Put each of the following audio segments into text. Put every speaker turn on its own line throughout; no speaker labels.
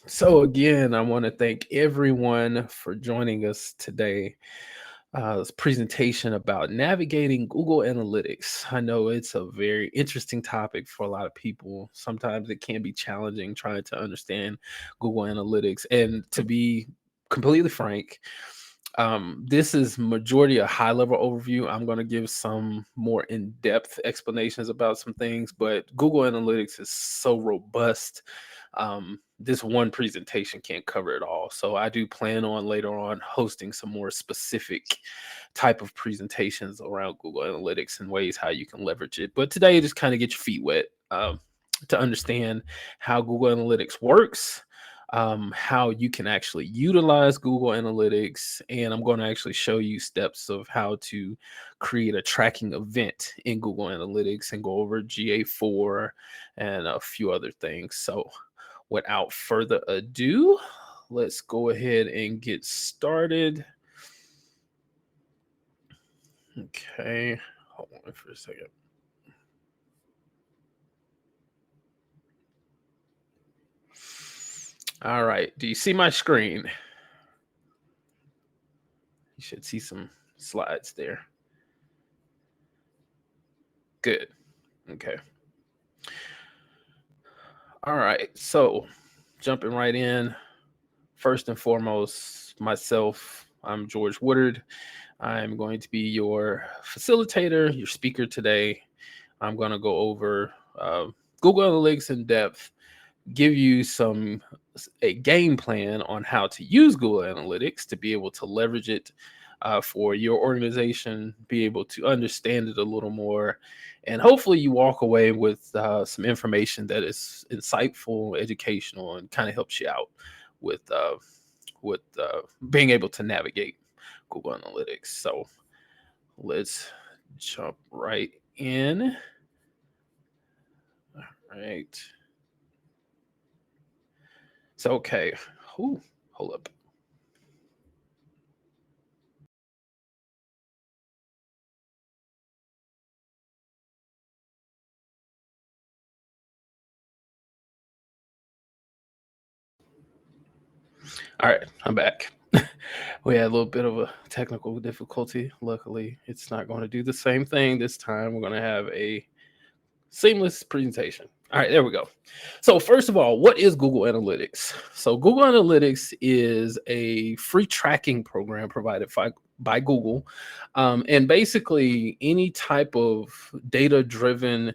So, again, I want to thank everyone for joining us today. This presentation about navigating Google Analytics. I know it's a very interesting topic for a lot of people. Sometimes it can be challenging trying to understand Google Analytics. And to be completely frank, this is majority a high level overview. I'm going to give some more in depth explanations about some things, but Google Analytics is so robust. This one presentation can't cover it all. So I do plan on later on hosting some more specific type of presentations around Google Analytics and ways how you can leverage it. But today, just kind of get your feet wet to understand how Google Analytics works, how you can actually utilize Google Analytics, and I'm going to actually show you steps of how to create a tracking event in Google Analytics and go over GA4 and a few other things. So, without further ado, let's go ahead and get started. Okay, hold on for a second. All right, do you see my screen? You should see some slides there. Good. Okay. All right, so jumping right in. First and foremost, myself, I'm George Woodard. I'm going to be your facilitator, your speaker today. I'm going to go over Google Analytics in depth, give you a game plan on how to use Google Analytics to be able to leverage it for your organization, be able to understand it a little more, and hopefully you walk away with some information that is insightful, educational, and kind of helps you out with being able to navigate Google Analytics. So let's jump right in. All right. So, okay. Ooh, hold up. All right, I'm back. We had a little bit of a technical difficulty. Luckily, it's not going to do the same thing this time. We're going to have a seamless presentation. All right, there we go. So, first of all, what is Google Analytics? So, Google Analytics is a free tracking program provided by Google. And basically, any type of data driven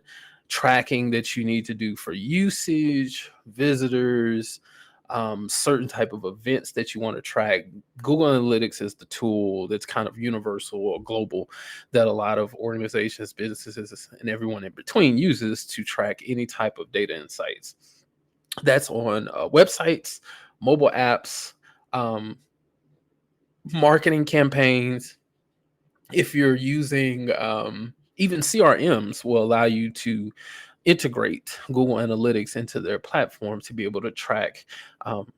tracking that you need to do for usage, visitors, certain type of events that you want to track. Google Analytics is the tool that's kind of universal or global that a lot of organizations, businesses, and everyone in between uses to track any type of data insights. That's on websites, mobile apps, um, marketing campaigns. If you're using even CRMs, will allow you to integrate Google Analytics into their platform to be able to track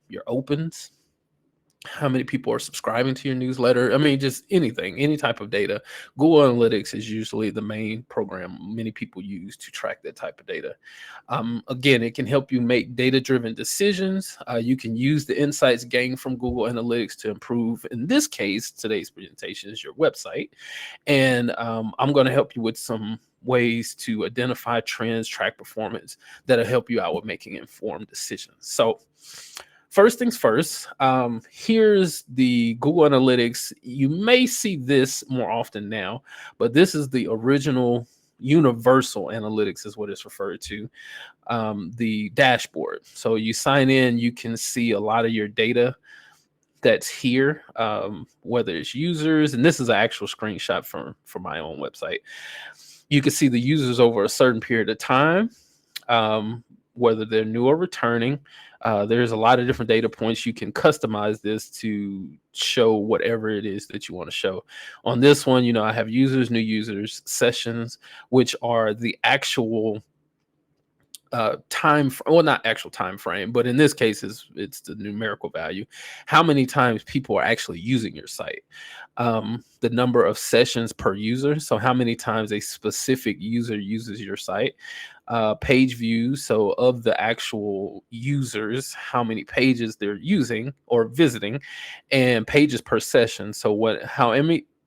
your opens, how many people are subscribing to your newsletter. I mean, just anything, any type of data. Google Analytics is usually the main program many people use to track that type of data. Again, it can help you make data-driven decisions. You can use the insights gained from Google Analytics to improve, in this case, today's presentation is your website. And I'm going to help you with some ways to identify trends, track performance that'll help you out with making informed decisions. So, first things first, here's the Google Analytics. You may see this more often now, but this is the original universal analytics is what it's referred to, the dashboard. So you sign in, you can see a lot of your data that's here, whether it's users, and this is an actual screenshot from my own website. You can see the users over a certain period of time, whether they're new or returning. There's a lot of different data points. You can customize this to show whatever it is that you want to show. On this one, I have users, new users, sessions, which are the actual well, not actual time frame, but in this case it's the numerical value, how many times people are actually using your site, the number of sessions per user, so how many times a specific user uses your site, page views, so of the actual users, how many pages they're using or visiting, and pages per session, so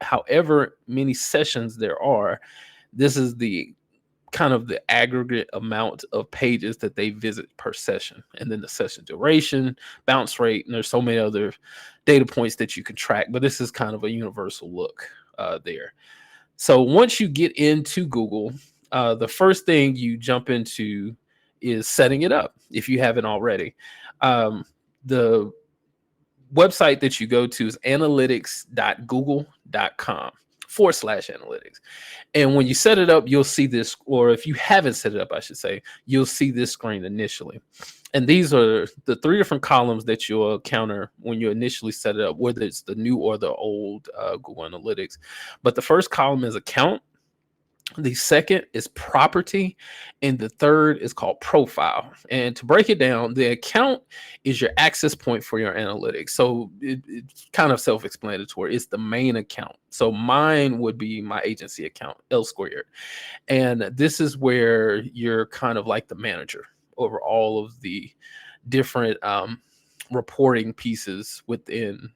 however many sessions there are, this is the kind of the aggregate amount of pages that they visit per session, and then the session duration, bounce rate, and there's so many other data points that you can track, but this is kind of a universal look there. So once you get into Google, the first thing you jump into is setting it up if you haven't already. The website that you go to is analytics.google.com/analytics. And when you set it up, you'll see this, or if you haven't set it up, I should say, you'll see this screen initially. And these are the three different columns that you'll encounter when you initially set it up, whether it's the new or the old Google Analytics. But the first column is account. The second is property, and the third is called profile. And to break it down, the account is your access point for your analytics. So it's kind of self-explanatory. It's the main account. So mine would be my agency account, L squared. And this is where you're kind of like the manager over all of the different reporting pieces within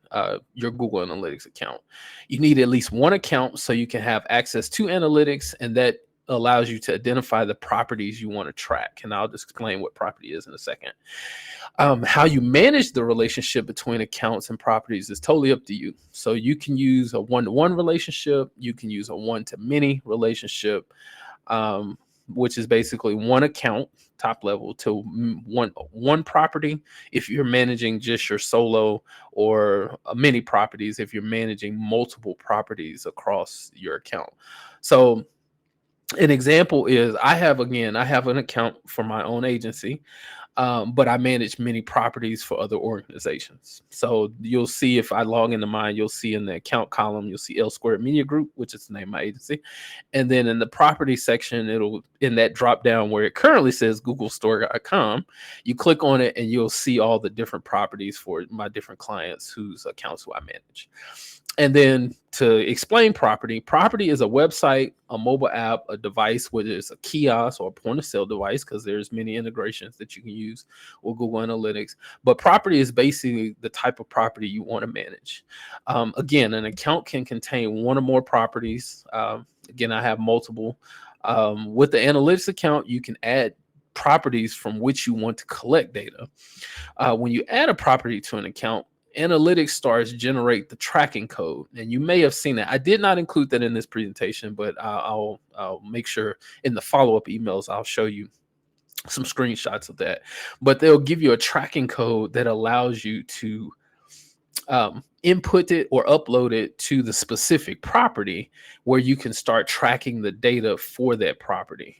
your Google Analytics account. You need at least one account so you can have access to analytics, and that allows you to identify the properties you want to track. And I'll just explain what property is in a second. How you manage the relationship between accounts and properties is totally up to you. So you can use a one-to-one relationship, you can use a one-to-many relationship, which is basically one account top level to one property if you're managing just your solo, or many properties if you're managing multiple properties across your account. So an example is I have an account for my own agency, but I manage many properties for other organizations. So you'll see, if I log into mine, you'll see in the account column, you'll see L Squared Media Group, which is the name of my agency. And then in the property section, it'll, in that drop down where it currently says googlestore.com, you click on it and you'll see all the different properties for my different clients whose accounts who I manage. And then to explain property is a website, a mobile app, a device, whether it's a kiosk or a point of sale device, because there's many integrations that you can use with Google Analytics. But property is basically the type of property you want to manage. Again, an account can contain one or more properties. Again, I have multiple. With the analytics account, you can add properties from which you want to collect data. When you add a property to an account, analytics starts generate the tracking code, and you may have seen that. I did not include that in this presentation, but I'll make sure in the follow-up emails I'll show you some screenshots of that. But they'll give you a tracking code that allows you to input it or upload it to the specific property where you can start tracking the data for that property.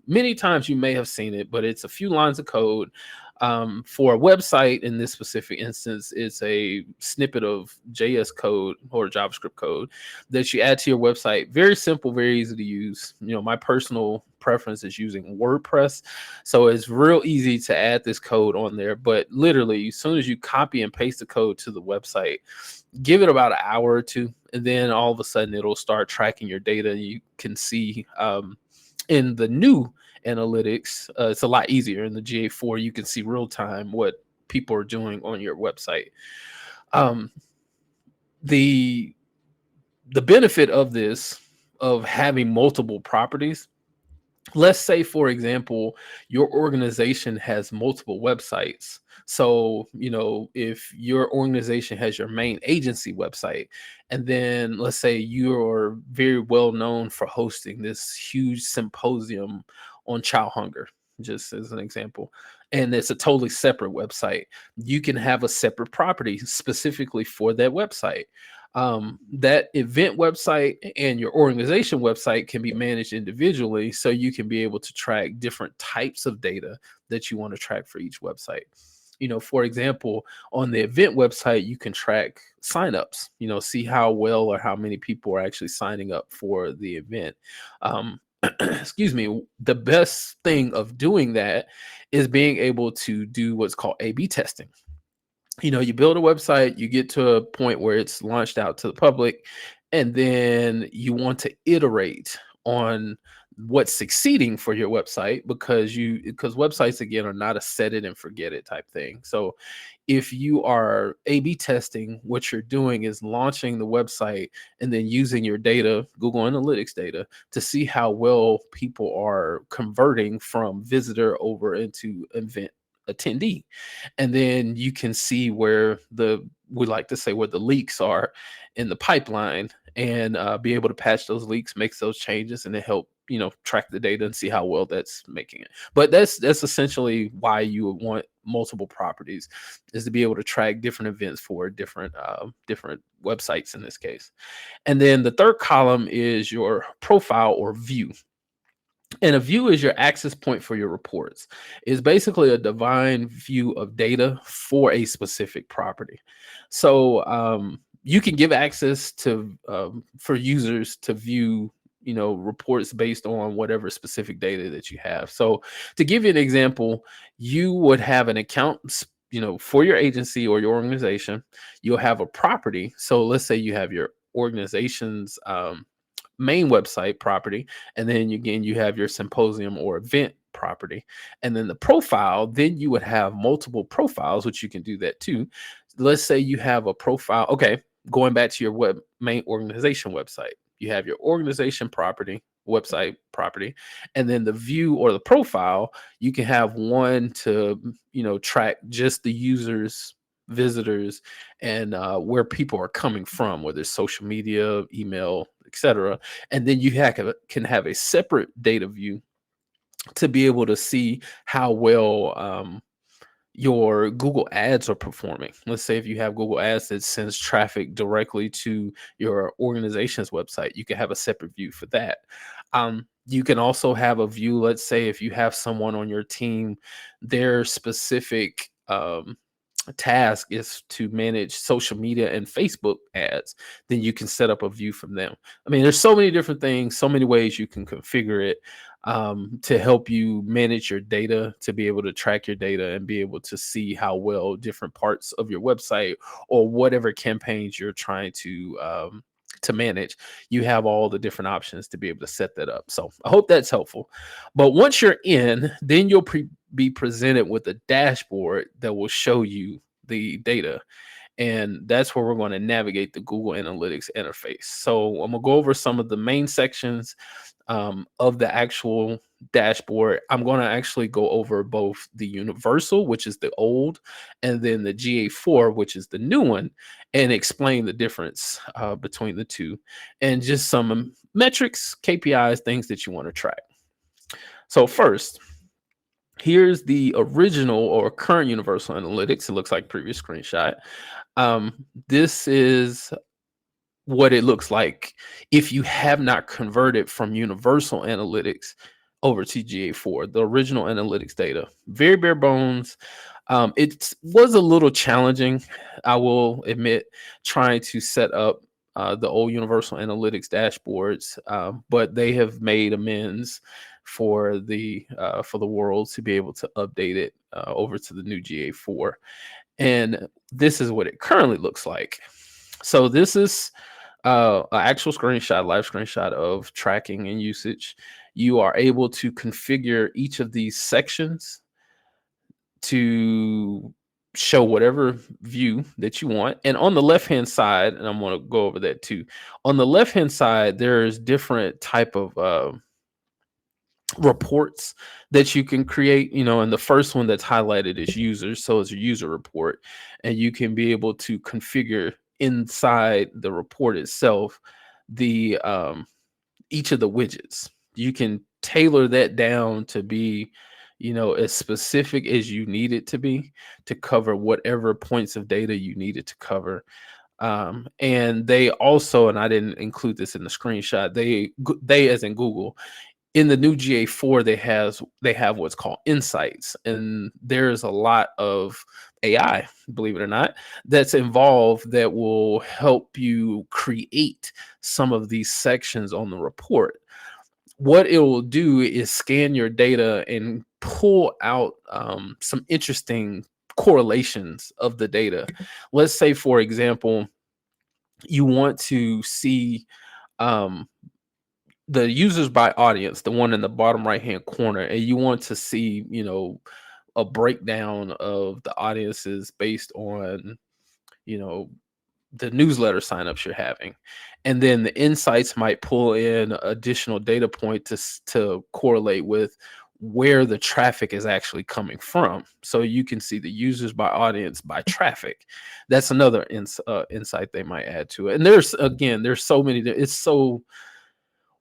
Many times you may have seen it, but it's a few lines of code. For a website, in this specific instance, it's a snippet of JS code or JavaScript code that you add to your website. Very simple, very easy to use. You know, my personal preference is using WordPress, so it's real easy to add this code on there. But literally, as soon as you copy and paste the code to the website, give it about an hour or two, and then all of a sudden it'll start tracking your data. You can see in the new analytics, it's a lot easier. In the GA4, you can see real time what people are doing on your website. The benefit of this, of having multiple properties, let's say, for example, your organization has multiple websites. So, you know, if your organization has your main agency website, and then let's say you're very well known for hosting this huge symposium on child hunger, just as an example, and it's a totally separate website, you can have a separate property specifically for that website. That event website and your organization website can be managed individually, so you can be able to track different types of data that you want to track for each website. You know, for example, on the event website, you can track signups, you know, see how well or how many people are actually signing up for the event. excuse me, the best thing of doing that is being able to do what's called A/B testing. You build a website, you get to a point where it's launched out to the public, and then you want to iterate on what's succeeding for your website, because websites again are not a set it and forget it type thing. So if you are A/B testing, what you're doing is launching the website and then using your data, Google Analytics data, to see how well people are converting from visitor over into event attendee. And then you can see where we like to say where the leaks are in the pipeline, and be able to patch those leaks, make those changes, and then help track the data and see how well that's making it. But that's essentially why you would want multiple properties, is to be able to track different events for different websites in this case. And then the third column is your profile or view. And a view is your access point for your reports. It's basically a divine view of data for a specific property. So you can give access to for users to view reports based on whatever specific data that you have. So to give you an example, you would have an account for your agency or your organization. You'll have a property. So let's say you have your organization's main website property, and then again you have your symposium or event property, and then the profile. Then you would have multiple profiles, which you can do that too. Let's say you have a profile. Okay, going back to your main organization website, you have your organization property, website property, and then the view or the profile. You can have one to track just the users, visitors, and where people are coming from, whether it's social media, email, etc. And then you can have a separate data view to be able to see how well your Google ads are performing. Let's say if you have Google ads that sends traffic directly to your organization's website, you can have a separate view for that. You can also have a view, let's say if you have someone on your team, their specific task is to manage social media and Facebook ads, then you can set up a view from them. I mean, there's so many different things, so many ways you can configure it to help you manage your data, to be able to track your data and be able to see how well different parts of your website or whatever campaigns you're trying to manage. You have all the different options to be able to set that up. So I hope that's helpful. But once you're in, then you'll be presented with a dashboard that will show you the data. And that's where we're going to navigate the Google Analytics interface. So I'm going to go over some of the main sections of the actual dashboard. I'm going to actually go over both the Universal, which is the old, and then the GA4, which is the new one, and explain the difference between the two, and just some metrics, KPIs, things that you want to track. So first, here's the original or current Universal Analytics. It looks like previous screenshot. This is what it looks like if you have not converted from Universal Analytics over to GA4, the original analytics data. Very bare bones. It was a little challenging, I will admit, trying to set up the old Universal Analytics dashboards, but they have made amends for the world to be able to update it over to the new GA4. And this is what it currently looks like. So this is an actual screenshot, live screenshot of tracking and usage. You are able to configure each of these sections to show whatever view that you want. And on the left-hand side, and I'm going to go over that too. On the left-hand side, there's different type of reports that you can create, and the first one that's highlighted is users. So it's a user report, and you can be able to configure inside the report itself the each of the widgets. You can tailor that down to be as specific as you need it to be, to cover whatever points of data you need it to cover. And they also, and I didn't include this in the screenshot, they as in Google, in the new GA4, they have what's called insights, and there's a lot of AI, believe it or not, that's involved that will help you create some of these sections on the report. what it will do is scan your data and pull out some interesting correlations of the data. Let's say, for example, you want to see um, the users by audience, the one in the bottom right hand corner, and you want to see, a breakdown of the audiences based on, you know, the newsletter signups you're having. And then the insights might pull in additional data point to correlate with where the traffic is actually coming from. So you can see the users by audience by traffic. That's another insight they might add to it. And there's so many, it's so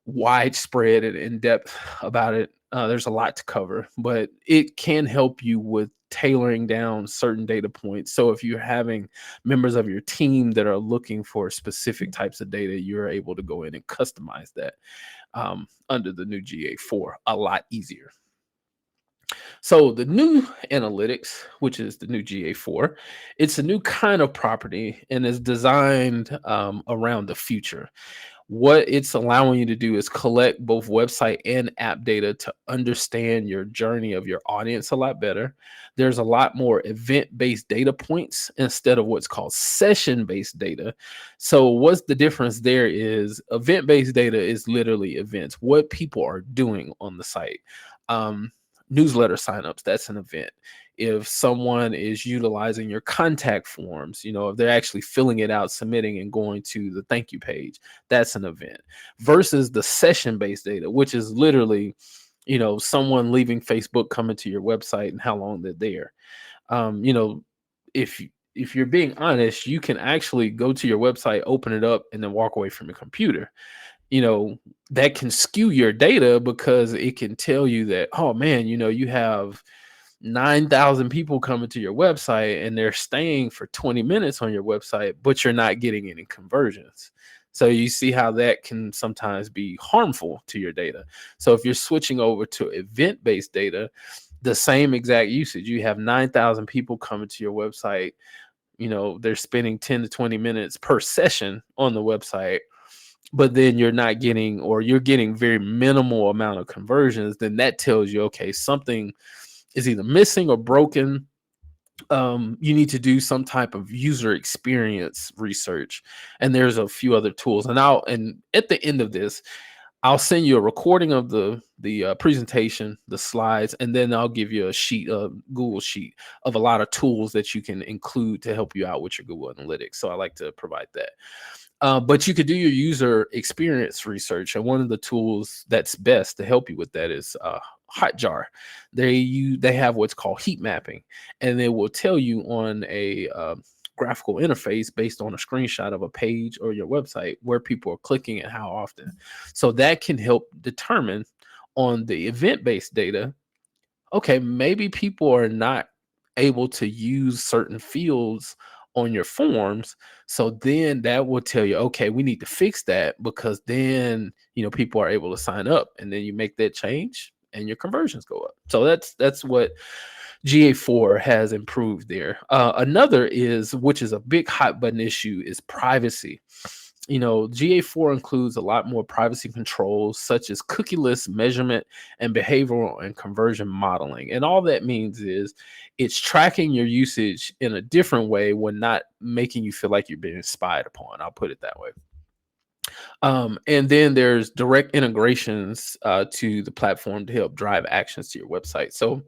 widespread and in depth about it. There's a lot to cover, but it can help you with tailoring down certain data points. So if you're having members of your team that are looking for specific types of data, you're able to go in and customize that under the new GA4 a lot easier. So the new analytics, which is the new GA4, it's a new kind of property and is designed around the future. What it's allowing you to do is collect both website and app data to understand your journey of your audience a lot better. There's a lot more event-based data points instead of what's called session-based data. So what's the difference there is event-based data is literally events, what people are doing on the site. Newsletter signups, that's an event. If someone is utilizing your contact forms, if they're actually filling it out, submitting, and going to the thank you page, that's an event. Versus the session based data, which is literally, someone leaving Facebook, coming to your website, and how long they're there. You know, if you're being honest, you can actually go to your website, open it up, and then walk away from your computer. That can skew your data because it can tell you that, oh man, you have 9,000 people coming to your website and they're staying for 20 minutes on your website, but you're not getting any conversions. So you see how that can sometimes be harmful to your data. So if you're switching over to event-based data, the same exact usage, you have 9,000 people coming to your website, they're spending 10 to 20 minutes per session on the website, but then you're not getting, or you're getting very minimal amount of conversions, then that tells you, okay, something is either missing or broken. You need to do some type of user experience research. And there's a few other tools. And at the end of this, I'll send you a recording of the presentation, the slides, and then I'll give you a Google sheet of a lot of tools that you can include to help you out with your Google Analytics. So I like to provide that. But you could do your user experience research, and one of the tools that's best to help you with that is Hotjar. They have what's called heat mapping, and they will tell you on a graphical interface based on a screenshot of a page or your website where people are clicking and how often. So that can help determine on the event-based data, okay, maybe people are not able to use certain fields on your forms. So then that will tell you, okay, we need to fix that, because then, people are able to sign up, and then you make that change and your conversions go up. So that's what GA4 has improved there. Another is, which is a big hot button issue, is privacy. GA4 includes a lot more privacy controls, such as cookieless measurement and behavioral and conversion modeling. And all that means is it's tracking your usage in a different way when not making you feel like you're being spied upon. I'll put it that way. And then there's direct integrations to the platform to help drive actions to your website. So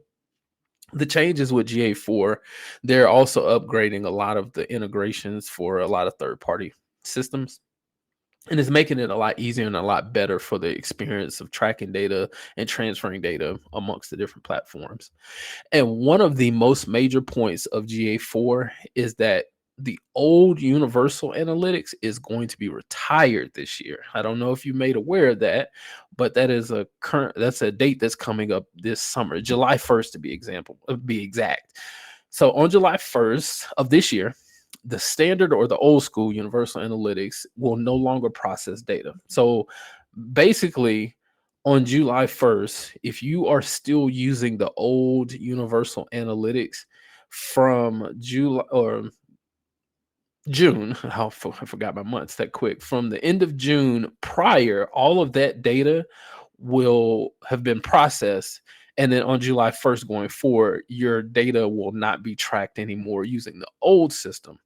the changes with GA4, they're also upgrading a lot of the integrations for a lot of third-party systems. And it's making it a lot easier and a lot better for the experience of tracking data and transferring data amongst the different platforms. And one of the most major points of GA4 is that the old universal analytics is going to be retired this year. I don't know if you made aware of that, but that's a date that's coming up this summer, July 1st to be exact. So on July 1st of this year, the standard or the old school universal analytics will no longer process data. So basically, on July 1st, if you are still using the old universal analytics from July or June, I forgot my months that quick, from the end of June prior, all of that data will have been processed. And then on July 1st going forward, your data will not be tracked anymore using the old system.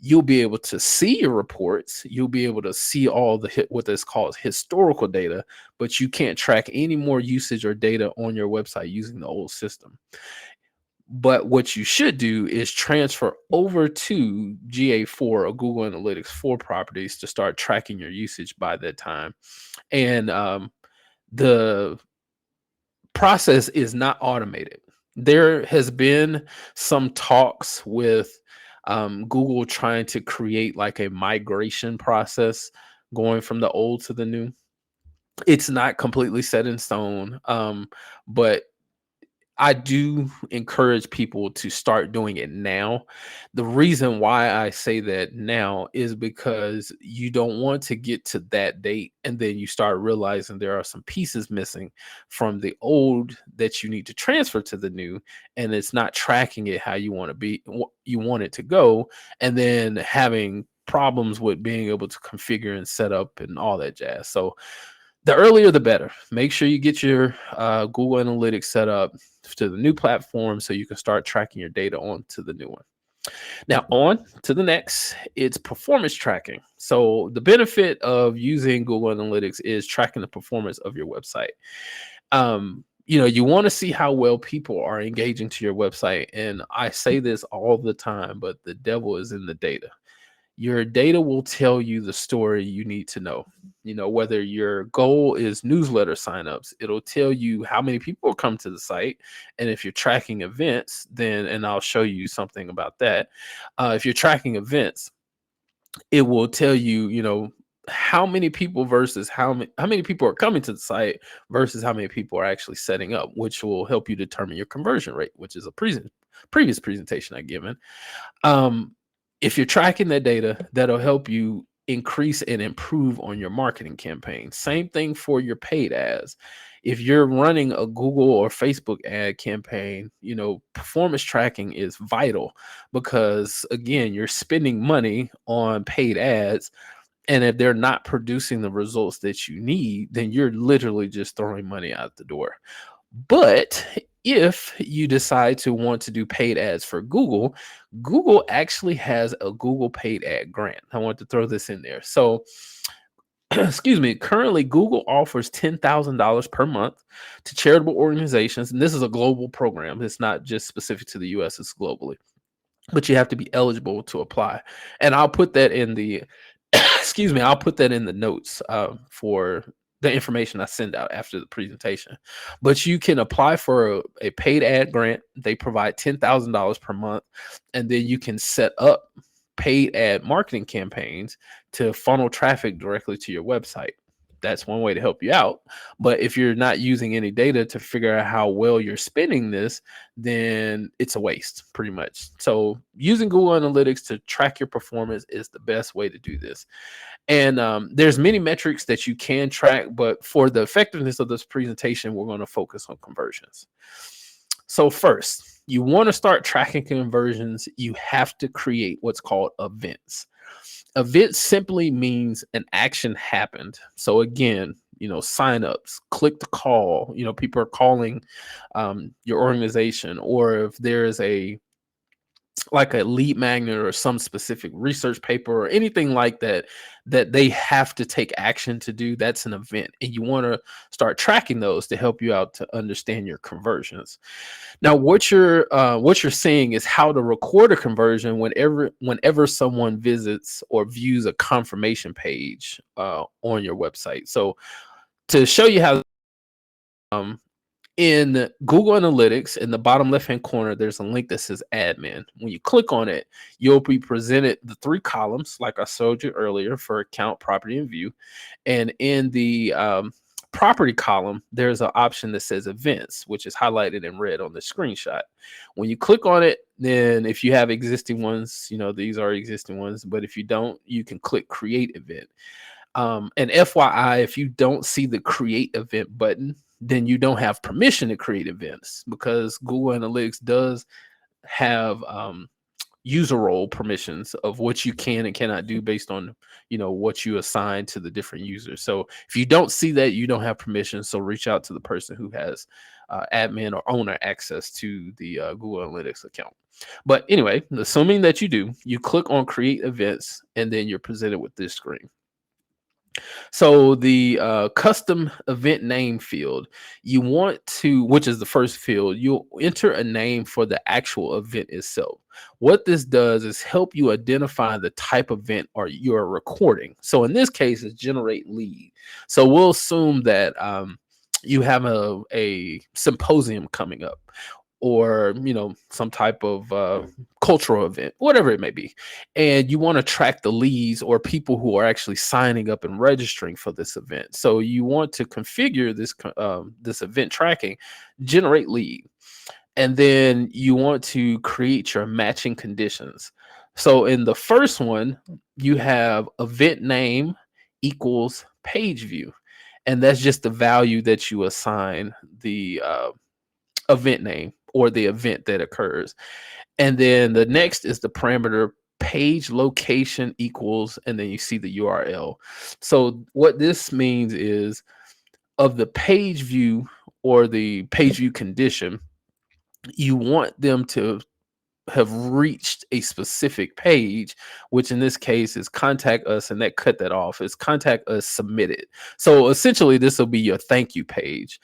You'll be able to see your reports. You'll be able to see all the what is called historical data, but you can't track any more usage or data on your website using the old system. But what you should do is transfer over to GA4 or Google Analytics 4 properties to start tracking your usage by that time. And the process is not automated. There has been some talks with Google trying to create like a migration process going from the old to the new. It's not completely set in stone, but I do encourage people to start doing it now. The reason why I say that now is because you don't want to get to that date and then you start realizing there are some pieces missing from the old that you need to transfer to the new, and it's not tracking it how you want to be, you want it to go, and then having problems with being able to configure and set up and all that jazz. So the earlier the better. Make sure you get your Google Analytics set up to the new platform so you can start tracking your data onto the new one. Now, on to the next, it's performance tracking. So the benefit of using Google Analytics is tracking the performance of your website. You want to see how well people are engaging to your website. And I say this all the time, but the devil is in the data. Your data will tell you the story you need to know. Whether your goal is newsletter signups, it'll tell you how many people come to the site. And if you're tracking events, and I'll show you something about that. If you're tracking events, it will tell you, how many people versus how many people are coming to the site versus how many people are actually setting up, which will help you determine your conversion rate, which is a previous presentation I've given. If you're tracking that data, that'll help you increase and improve on your marketing campaign. Same thing for your paid ads. If you're running a Google or Facebook ad campaign, performance tracking is vital because, again, you're spending money on paid ads. And if they're not producing the results that you need, then you're literally just throwing money out the door. But if you decide to want to do paid ads for Google, Google actually has a Google paid ad grant. I want to throw this in there. So, excuse me, currently Google offers $10,000 per month to charitable organizations. And this is a global program. It's not just specific to the US, it's globally. But you have to be eligible to apply. And I'll put that in the excuse me, I'll put that in the notes for the information I send out after the presentation. But you can apply for a paid ad grant. They provide $10,000 per month, and then you can set up paid ad marketing campaigns to funnel traffic directly to your website. That's one way to help you out. But if you're not using any data to figure out how well you're spending this, then it's a waste pretty much. So using Google Analytics to track your performance is the best way to do this. And there's many metrics that you can track, but for the effectiveness of this presentation, we're going to focus on conversions. So first, you want to start tracking conversions. You have to create what's called events. Event simply means an action happened. So again, signups, click to call, people are calling your organization, or if there's like a lead magnet or some specific research paper or anything like that they have to take action to do, that's an event. And you want to start tracking those to help you out to understand your conversions. Now, what you're seeing is how to record a conversion whenever someone visits or views a confirmation page on your website. So to show you how, in Google Analytics, in the bottom left-hand corner, there's a link that says admin. When you click on it, you'll be presented the three columns, like I showed you earlier, for account, property, and view. And in the property column, there's an option that says events, which is highlighted in red on the screenshot. When you click on it, then if you have existing ones, these are existing ones. But if you don't, you can click create event. And FYI, if you don't see the create event button, then you don't have permission to create events, because Google Analytics does have user role permissions of what you can and cannot do based on what you assign to the different users. So if you don't see that, you don't have permission. So reach out to the person who has admin or owner access to the Google Analytics account. But anyway, assuming that you do, you click on create events, and then you're presented with this screen. So the custom event name field, you want to, which is the first field, you'll enter a name for the actual event itself. What this does is help you identify the type of event or you're recording. So in this case, it's generate lead. So we'll assume that you have a symposium coming up, or some type of cultural event, whatever it may be, and you want to track the leads or people who are actually signing up and registering for this event. So you want to configure this event tracking, generate lead, and then you want to create your matching conditions. So in the first one, you have event name equals page view, and that's just the value that you assign the event name or the event that occurs. And then the next is the parameter page location equals, and then you see the URL. So what this means is, of the page view or the page view condition, you want them to have reached a specific page, which in this case is contact us, and that cut that off is contact us submitted. So essentially this will be your thank you page.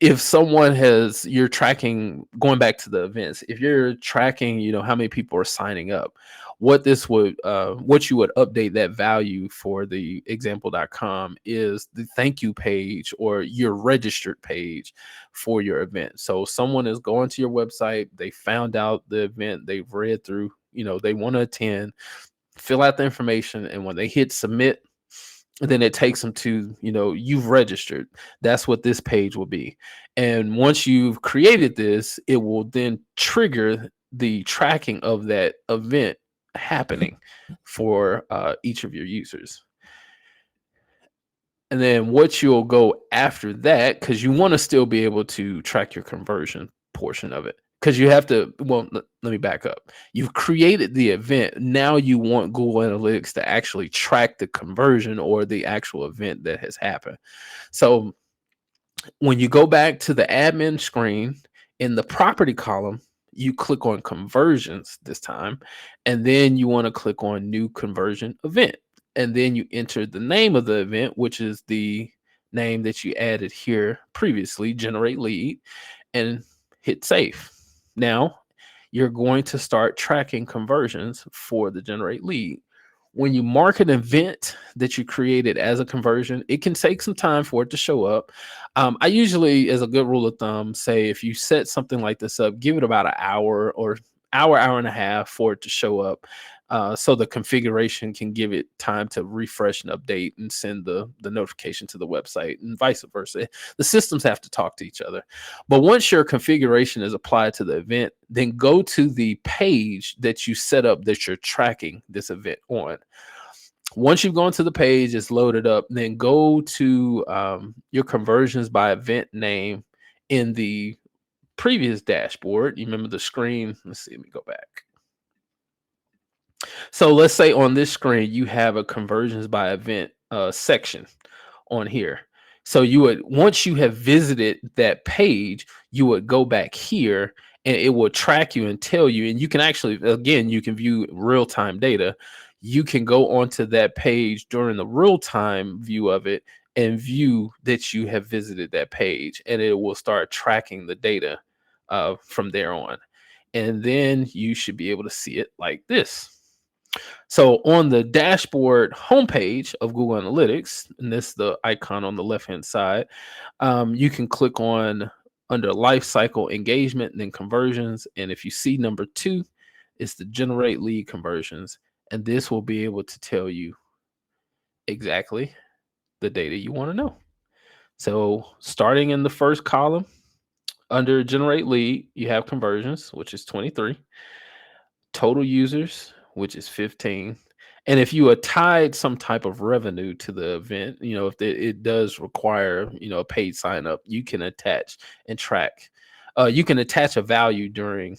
If someone you're tracking, going back to the events, if you're tracking, how many people are signing up, what you would update that value for the example.com is the thank you page or your registered page for your event. So someone is going to your website, they found out the event, they've read through, they want to attend, fill out the information, and when they hit submit, then it takes them to, you've registered. That's what this page will be. And once you've created this, it will then trigger the tracking of that event happening for each of your users. And then what you'll go after that, because you want to still be able to track your conversion portion of it, because you have to, let me back up. You've created the event. Now you want Google Analytics to actually track the conversion or the actual event that has happened. So when you go back to the admin screen, in the property column, you click on conversions this time, and then you want to click on new conversion event. And then you enter the name of the event, which is the name that you added here previously, generate lead, and hit save. Now you're going to start tracking conversions for the generate lead. When you mark an event that you created as a conversion, it can take some time for it to show up. I usually, as a good rule of thumb, say if you set something like this up, give it about an hour or hour and a half for it to show up. So the configuration can give it time to refresh and update and send the notification to the website, and vice versa. The systems have to talk to each other. But once your configuration is applied to the event, then go to the page that you set up that you're tracking this event on. Once you've gone to the page, it's loaded up, then go to your conversions by event name in the previous dashboard. You remember the screen? Let's see, let me go back. So let's say on this screen, you have a conversions by event section on here. So you would, once you have visited that page, you would go back here and it will track you and tell you, and you can actually, again, you can view real-time data. You can go onto that page during the real-time view of it and view that you have visited that page, and it will start tracking the data from there on. And then you should be able to see it like this. So on the dashboard homepage of Google Analytics, and this is the icon on the left-hand side, you can click on under lifecycle engagement and then conversions. And if you see number 2, it's the generate lead conversions. And this will be able to tell you exactly the data you want to know. So starting in the first column, under generate lead, you have conversions, which is 23, total users, which is 15. And if you are tied some type of revenue to the event, if it does require, a paid sign up, you can attach and track. You can attach a value during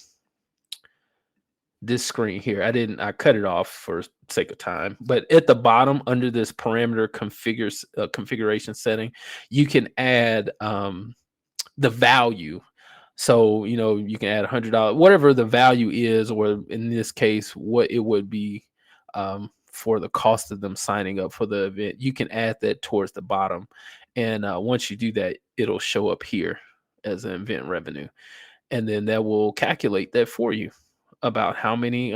this screen here. I cut it off for sake of time, but at the bottom under this parameter configuration setting, you can add the value. So, you can add $100, whatever the value is, or in this case, what it would be for the cost of them signing up for the event. You can add that towards the bottom. And once you do that, it'll show up here as an event revenue. And then that will calculate that for you about how many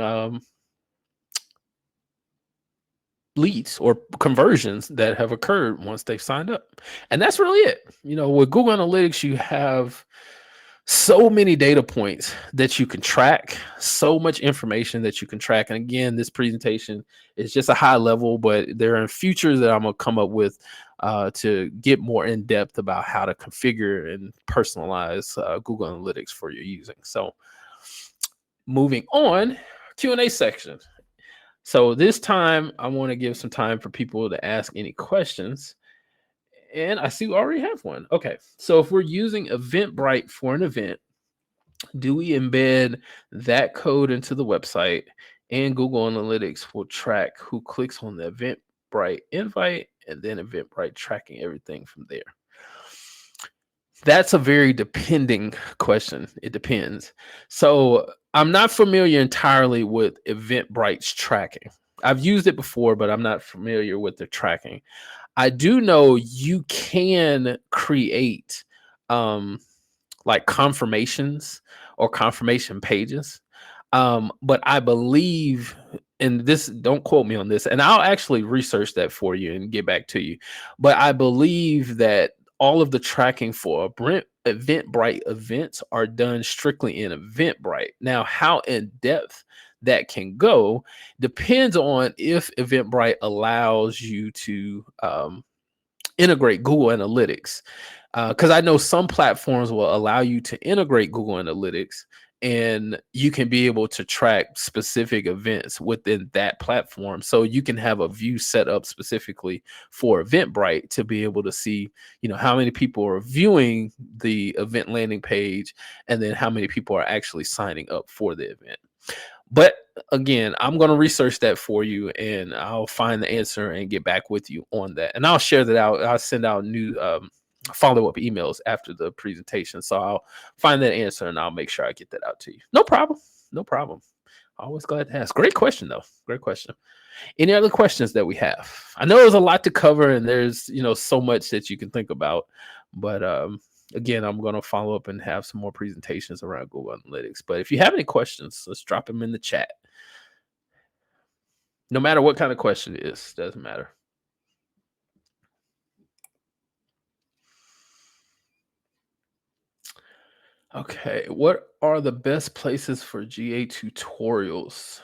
leads or conversions that have occurred once they've signed up. And that's really it. With Google Analytics, you have so many data points that you can track, so much information that you can track. And again, this presentation is just a high level, but there are features that I'm going to come up with to get more in depth about how to configure and personalize Google Analytics for your using. So moving on, Q&A section. So this time I want to give some time for people to ask any questions. And I see we already have one. Okay. So if we're using Eventbrite for an event, do we embed that code into the website, and Google Analytics will track who clicks on the Eventbrite invite, and then Eventbrite tracking everything from there? That's a very depending question. It depends. So I'm not familiar entirely with Eventbrite's tracking. I've used it before, but I'm not familiar with the tracking. I do know you can create like confirmations or confirmation pages. But I believe, and this, don't quote me on this, and I'll actually research that for you and get back to you. But I believe that all of the tracking for Eventbrite events are done strictly in Eventbrite. Now, how in depth that can go depends on if Eventbrite allows you to integrate Google Analytics. Because I know some platforms will allow you to integrate Google Analytics, and you can be able to track specific events within that platform. So you can have a view set up specifically for Eventbrite to be able to see, how many people are viewing the event landing page, and then how many people are actually signing up for the event. But again, I'm going to research that for you, and I'll find the answer and get back with you on that. And I'll share that out. I'll send out new follow-up emails after the presentation. So I'll find that answer, and I'll make sure I get that out to you. No problem. No problem. Always glad to ask. Great question, though. Great question. Any other questions that we have? I know there's a lot to cover, and there's, so much that you can think about. But again, I'm going to follow up and have some more presentations around Google Analytics. But if you have any questions, let's drop them in the chat. No matter what kind of question it is, doesn't matter. Okay, what are the best places for GA tutorials?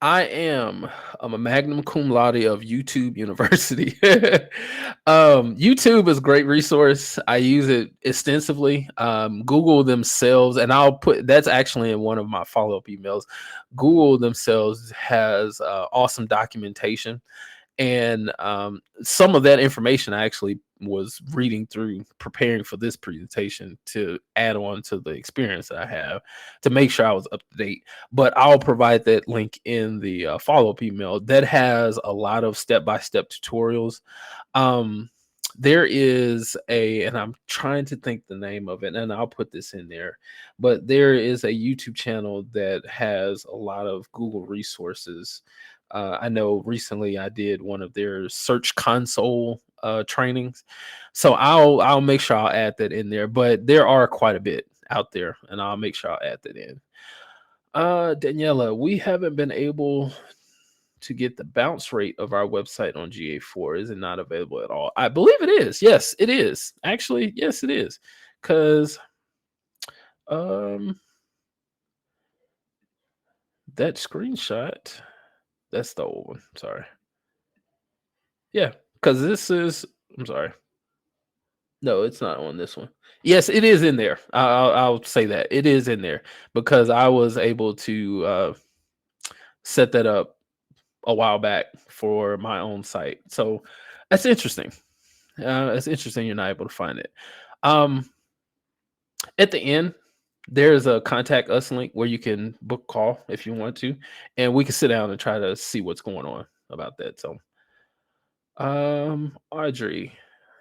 I'm a magna cum laude of YouTube University. YouTube is a great resource. I use it extensively. Google themselves, and I'll put that's actually in one of my follow-up emails. Google themselves has awesome documentation. And some of that information I actually was reading through, preparing for this presentation to add on to the experience that I have to make sure I was up to date. But I'll provide that link in the follow-up email that has a lot of step-by-step tutorials. There is and I'm trying to think the name of it, and I'll put this in there, but there is a YouTube channel that has a lot of Google resources. I know recently I did one of their Search Console trainings, so I'll make sure I'll add that in there. But there are quite a bit out there, and I'll make sure I'll add that in. Daniela, we haven't been able to get the bounce rate of our website on GA4. Is it not available at all? I believe it is. Yes, it is. Actually, yes, it is. Because that screenshot. That's the old one. Sorry. Yeah, because this is. I'm sorry. No, it's not on this one. Yes, it is in there. I'll say that it is in there because I was able to set that up a while back for my own site. So that's interesting. It's interesting you're not able to find it. At the end, There's a contact us link where you can book call if you want to, and we can sit down and try to see what's going on about that. So, Audrey,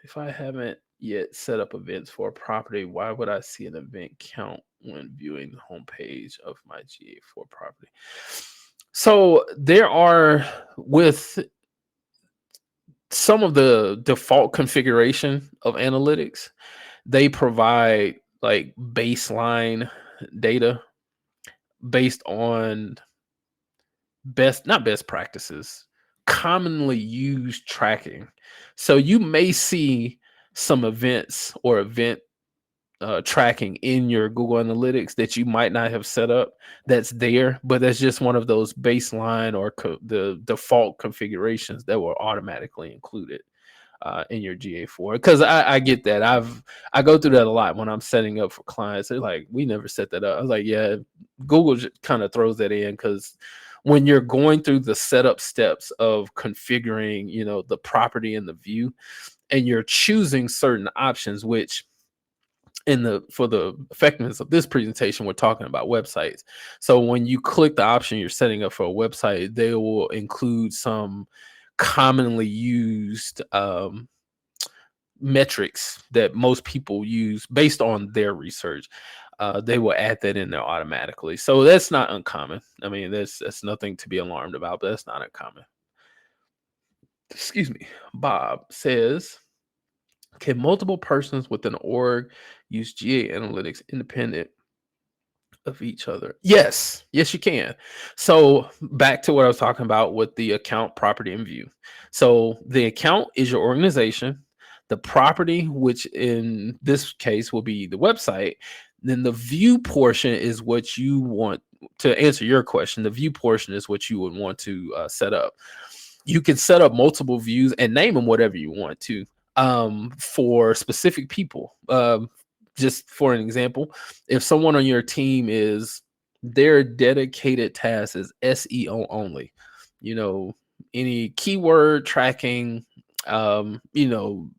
if I haven't yet set up events for a property, why would I see an event count when viewing the homepage of my GA4 property? So there are, with some of the default configuration of analytics, they provide like baseline data based on best, not best practices, commonly used tracking. So you may see some events or event tracking in your Google Analytics that you might not have set up, that's there, but that's just one of those baseline or the default configurations that were automatically included in your GA4. Because I get that. I go through that a lot when I'm setting up for clients. They're like, we never set that up. I was like, yeah, Google kind of throws that in because when you're going through the setup steps of configuring, the property and the view, and you're choosing certain options, which for the effectiveness of this presentation, we're talking about websites. So when you click the option you're setting up for a website, they will include some commonly used metrics that most people use based on their research. They will add that in there automatically. So that's not uncommon. I mean, that's nothing to be alarmed about, but that's not uncommon. Excuse me. Bob says, can multiple persons within an org use GA analytics independent of each other? Yes, you can. So back to what I was talking about with the account, property, and view. So the account is your organization, the property, which in this case will be the website. Then the view portion is what you want to answer your question. The view portion is what you would want to set up. You can set up multiple views and name them whatever you want to, for specific people. Just for an example, if someone on your team is, their dedicated task is SEO only, you know, any keyword tracking, you know,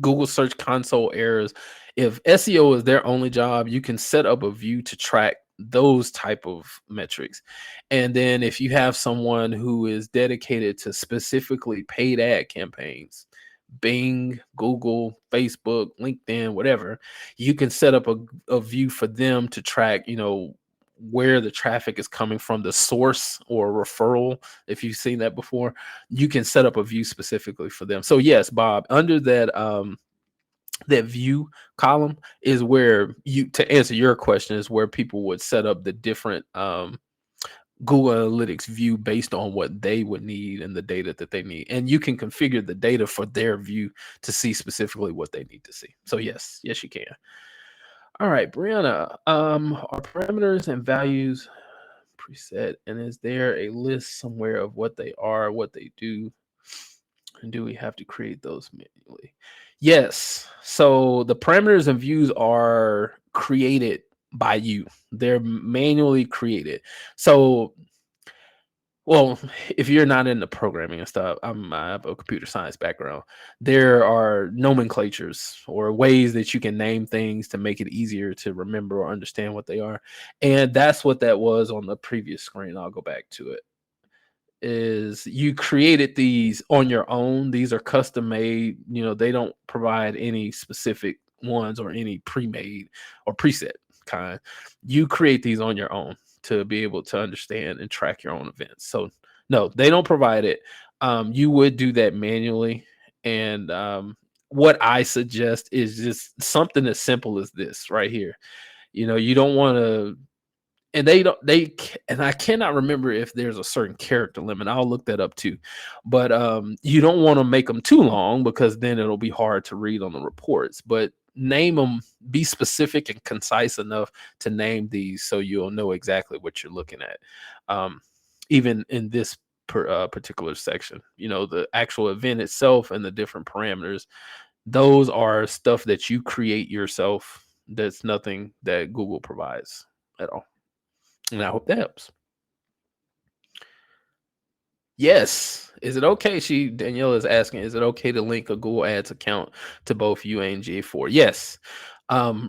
Google Search Console errors. If SEO is their only job, you can set up a view to track those type of metrics. And then if you have someone who is dedicated to specifically paid ad campaigns, Bing, Google, Facebook, LinkedIn, whatever, you can set up a view for them to track, where the traffic is coming from, the source or referral. If you've seen that before, you can set up a view specifically for them. So yes, Bob, under that view column is where to answer your question, is where people would set up the different Google Analytics view based on what they would need and the data that they need. And you can configure the data for their view to see specifically what they need to see. So yes, you can. All right, Brianna, are parameters and values preset, and is there a list somewhere of what they are, what they do, and do we have to create those manually? Yes. So the parameters and views are created by you. They're manually created. So, well, if you're not into programming and stuff, I have a computer science background. There are nomenclatures or ways that you can name things to make it easier to remember or understand what they are. And that's what that was on the previous screen. I'll go back to it. Is you created these on your own. These are custom made. They don't provide any specific ones or any pre-made or preset kind. You create these on your own to be able to understand and track your own events. So no, they don't provide it. You would do that manually. And what I suggest is just something as simple as this right here. You don't want to, and and I cannot remember if there's a certain character limit. I'll look that up too. But you don't want to make them too long, because then it'll be hard to read on the reports. But name them, be specific and concise enough to name these so you'll know exactly what you're looking at. Even in this particular section, the actual event itself and the different parameters, those are stuff that you create yourself. That's nothing that Google provides at all. And I hope that helps. Yes. Is it okay? Danielle is asking, is it okay to link a Google Ads account to both UA and GA4? Yes.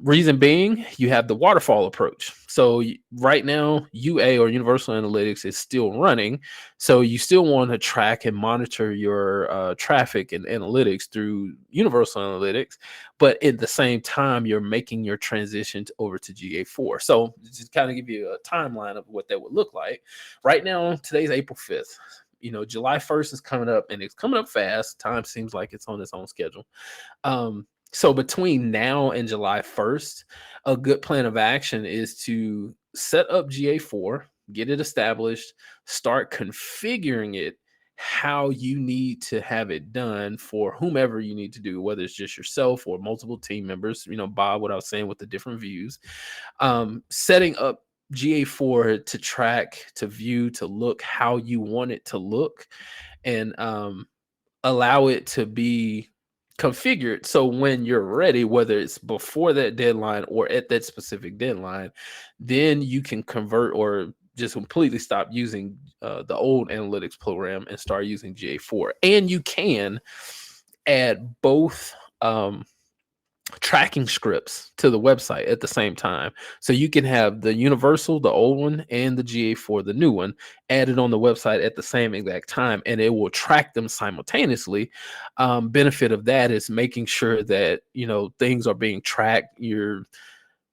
Reason being, you have the waterfall approach. So right now, UA or Universal Analytics is still running. So you still want to track and monitor your traffic and analytics through Universal Analytics, but at the same time, you're making your transition over to GA4. So just kind of give you a timeline of what that would look like. Right now, today's April 5th. July 1st is coming up, and it's coming up fast. Time seems like it's on its own schedule. So between now and July 1st, a good plan of action is to set up GA4, get it established, start configuring it how you need to have it done for whomever you need to do, whether it's just yourself or multiple team members. Bob, what I was saying with the different views, setting up GA4 to track, to view, to look how you want it to look, and allow it to be configured so when you're ready, whether it's before that deadline or at that specific deadline, then you can convert or just completely stop using the old analytics program and start using GA4. And you can add both tracking scripts to the website at the same time. So you can have the universal, the old one, and the GA4, the new one, added on the website at the same exact time, and it will track them simultaneously. Benefit of that is making sure that things are being tracked. You're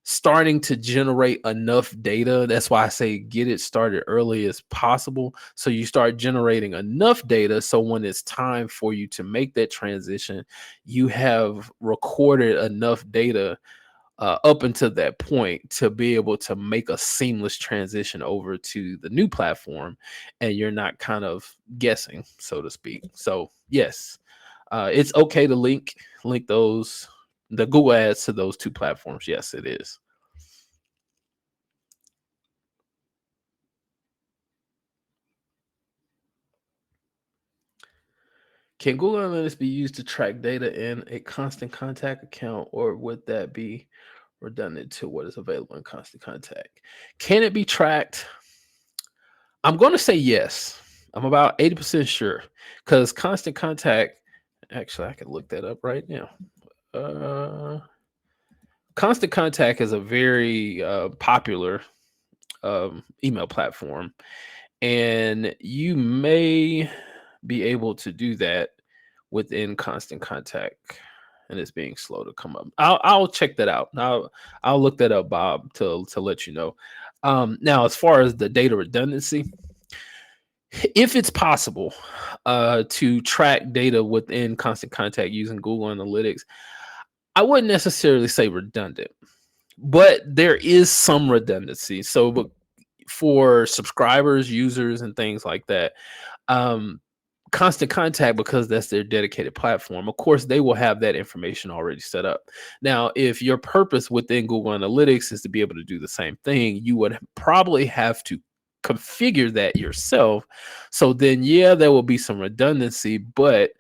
starting to generate enough data. That's why I say get it started early as possible. So you start generating enough data. So when it's time for you to make that transition, you have recorded enough data up until that point to be able to make a seamless transition over to the new platform. And you're not kind of guessing, so to speak. So yes, it's okay to link the Google ads to those two platforms. Yes, it is. Can Google Analytics be used to track data in a constant contact account, or would that be redundant to what is available in constant contact? Can it be tracked? I'm going to say yes. I'm about 80% sure because constant contact, actually, I can look that up right now. Constant contact is a very popular email platform, and you may be able to do that within constant contact, and it's being slow to come up. I'll check that out. I'll look that up, Bob, to let you know. Now, as far as the data redundancy, if it's possible to track data within constant contact using Google Analytics, I wouldn't necessarily say redundant, but there is some redundancy. So, but for subscribers, users, and things like that, um, constant contact, because that's their dedicated platform, of course they will have that information already set up. Now, if your purpose within Google Analytics is to be able to do the same thing, you would probably have to configure that yourself. So then yeah, there will be some redundancy, but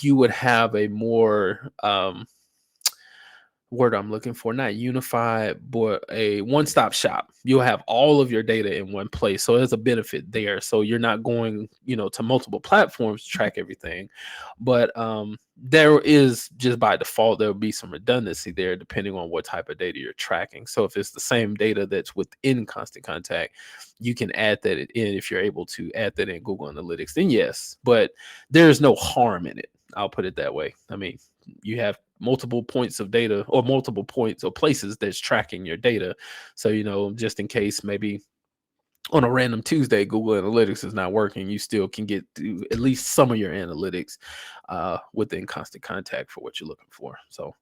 you would have a more word I'm looking for, not unified, but a one-stop shop. You'll have all of your data in one place. So there's a benefit there. So you're not going, to multiple platforms to track everything. But there is, just by default, there'll be some redundancy there depending on what type of data you're tracking. So if it's the same data that's within constant contact, you can add that in. If you're able to add that in Google Analytics, then yes, but there's no harm in it. I'll put it that way. I mean, you have multiple points of data or multiple points or places that's tracking your data. So, just in case maybe on a random Tuesday, Google Analytics is not working, you still can get to at least some of your analytics within constant contact for what you're looking for. So,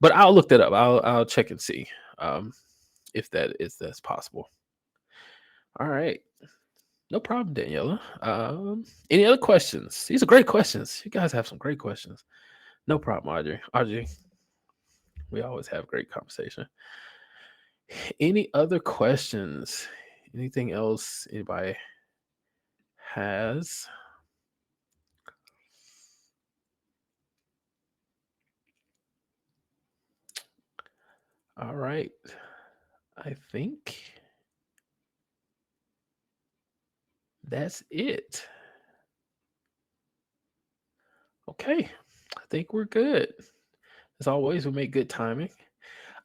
but I'll look that up. I'll check and see if that's possible. All right. No problem, Daniela. Any other questions? These are great questions. You guys have some great questions. No problem, Audrey. Audrey, we always have great conversation. Any other questions? Anything else anybody has? All right. I think that's it. Okay. I think we're good. As always, we make good timing.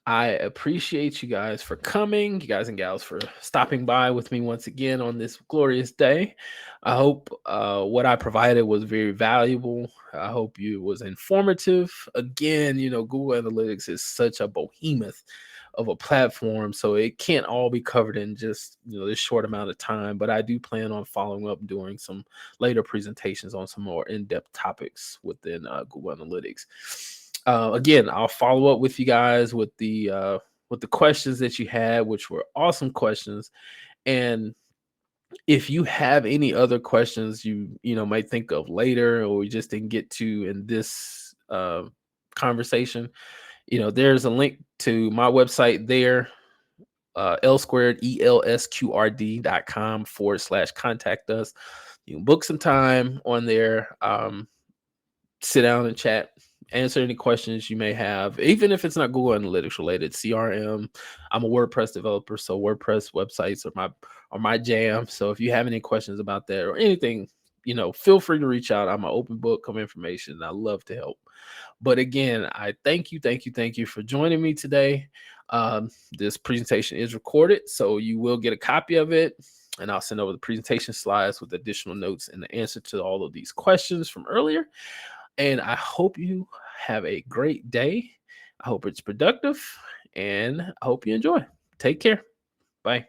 I appreciate you guys for coming, you guys and gals for stopping by with me once again on this glorious day. I hope what I provided was very valuable. I hope you was informative. Again, Google Analytics is such a behemoth of a platform, so it can't all be covered in just this short amount of time. But I do plan on following up, doing some later presentations on some more in-depth topics within Google Analytics. Again, I'll follow up with you guys with the questions that you had, which were awesome questions. And if you have any other questions might think of later, or we just didn't get to in this conversation, there's a link to my website there, L squared ELSQRD.com/contact us. You can book some time on there. Sit down and chat, answer any questions you may have, even if it's not Google Analytics related. CRM. I'm a WordPress developer, so WordPress websites are my jam. So if you have any questions about that or anything, feel free to reach out. I'm an open book of information. I love to help. But again, I thank you for joining me today. This presentation is recorded, so you will get a copy of it, and I'll send over the presentation slides with additional notes and the answer to all of these questions from earlier. And I hope you have a great day. I hope it's productive, and I hope you enjoy. Take care. Bye.